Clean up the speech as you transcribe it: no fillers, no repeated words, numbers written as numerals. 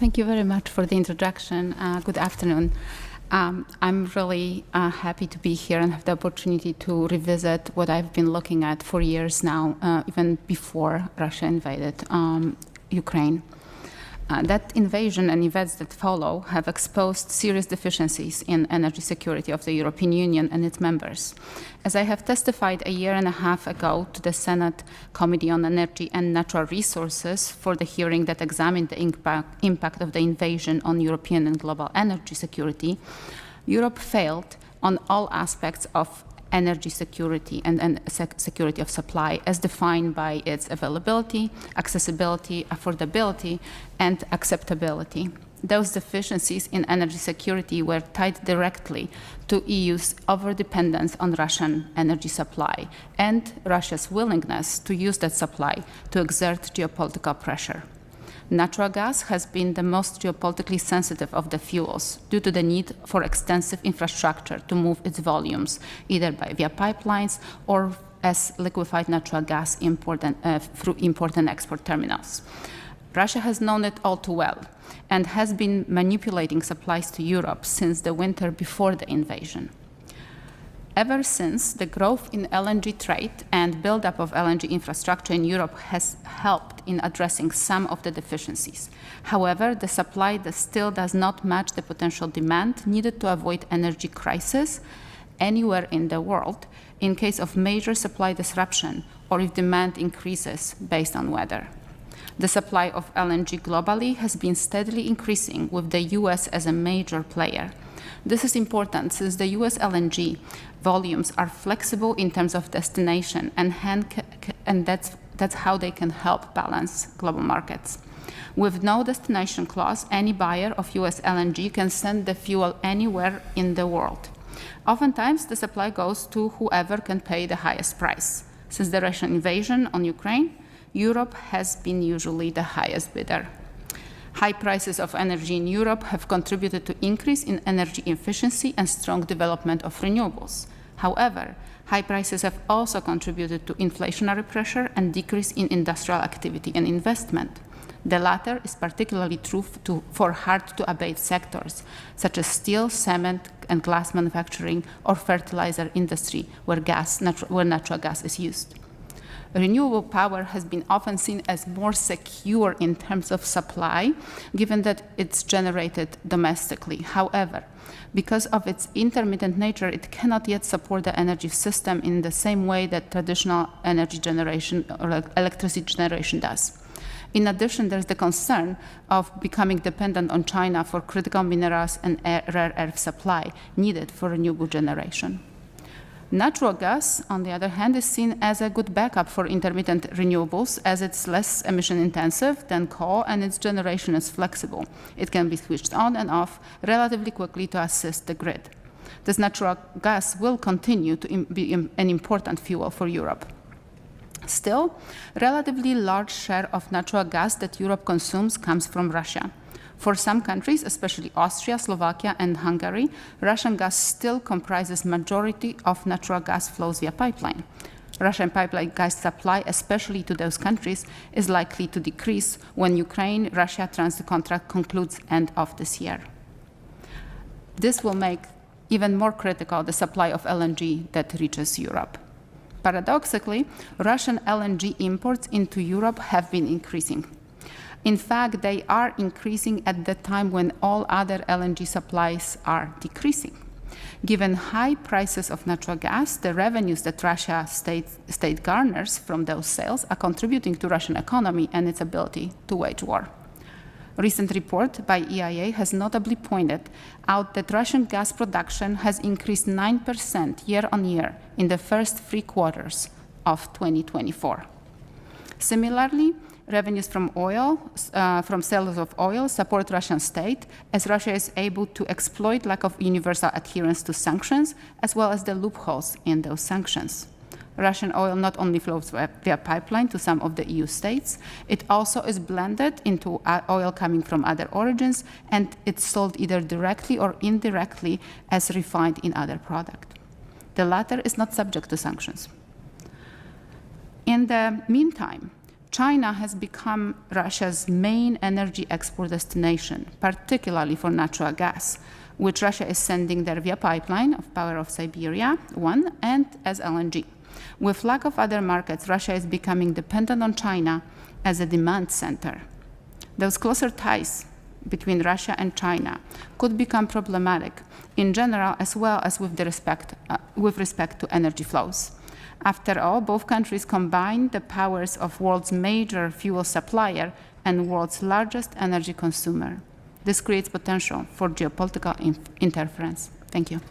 Thank you very much for the introduction. Good afternoon. I'm really happy to be here and have the opportunity to revisit what I've been looking at for years now, even before Russia invaded Ukraine. That invasion and events that follow have exposed serious deficiencies in energy security of the European Union and its members. As I have testified a year and a half ago to the Senate Committee on Energy and Natural Resources for the hearing that examined the impact of the invasion on European and global energy security, Europe failed on all aspects of energy security and security of supply as defined by its availability, accessibility, affordability, and acceptability. Those deficiencies in energy security were tied directly to EU's overdependence on Russian energy supply and Russia's willingness to use that supply to exert geopolitical pressure. Natural gas has been the most geopolitically sensitive of the fuels due to the need for extensive infrastructure to move its volumes, either via pipelines or as liquefied natural gas through import and export terminals. Russia has known it all too well and has been manipulating supplies to Europe since the winter before the invasion. Ever since, the growth in LNG trade and buildup of LNG infrastructure in Europe has helped in addressing some of the deficiencies. However, the supply still does not match the potential demand needed to avoid energy crisis anywhere in the world in case of major supply disruption or if demand increases based on weather. The supply of LNG globally has been steadily increasing with the US as a major player. This is important since the US LNG volumes are flexible in terms of destination and that's how they can help balance global markets. With no destination clause, any buyer of US LNG can send the fuel anywhere in the world. Oftentimes, the supply goes to whoever can pay the highest price. Since the Russian invasion on Ukraine, Europe has been usually the highest bidder. High prices of energy in Europe have contributed to increase in energy efficiency and strong development of renewables. However, high prices have also contributed to inflationary pressure and decrease in industrial activity and investment. The latter is particularly true for hard-to-abate sectors, such as steel, cement, and glass manufacturing, or fertilizer industry, where natural gas is used. Renewable power has been often seen as more secure in terms of supply, given that it's generated domestically. However, because of its intermittent nature, it cannot yet support the energy system in the same way that traditional energy generation or electricity generation does. In addition, there's the concern of becoming dependent on China for critical minerals and rare earth supply needed for renewable generation. Natural gas, on the other hand, is seen as a good backup for intermittent renewables as it's less emission intensive than coal and its generation is flexible. It can be switched on and off relatively quickly to assist the grid. This natural gas will continue to be an important fuel for Europe. Still, relatively large share of natural gas that Europe consumes comes from Russia. For some countries, especially Austria, Slovakia, and Hungary, Russian gas still comprises majority of natural gas flows via pipeline. Russian pipeline gas supply, especially to those countries, is likely to decrease when Ukraine-Russia transit contract concludes end of this year. This will make even more critical the supply of LNG that reaches Europe. Paradoxically, Russian LNG imports into Europe have been increasing. In fact, they are increasing at the time when all other LNG supplies are decreasing. Given high prices of natural gas, the revenues that Russia state garners from those sales are contributing to Russian economy and its ability to wage war. A recent report by EIA has notably pointed out that Russian gas production has increased 9% year-on-year in the first 3 quarters of 2024. Similarly, revenues from sales of oil support Russian state, as Russia is able to exploit lack of universal adherence to sanctions, as well as the loopholes in those sanctions. Russian oil not only flows via pipeline to some of the EU states, it also is blended into oil coming from other origins, and it's sold either directly or indirectly as refined in other products. The latter is not subject to sanctions. In the meantime, China has become Russia's main energy export destination, particularly for natural gas, which Russia is sending there via pipeline of Power of Siberia 1 and as LNG. With lack of other markets, Russia is becoming dependent on China as a demand center. Those closer ties between Russia and China could become problematic in general, as well as with respect to energy flows. After all, both countries combine the powers of world's major fuel supplier and world's largest energy consumer. This creates potential for geopolitical interference. Thank you.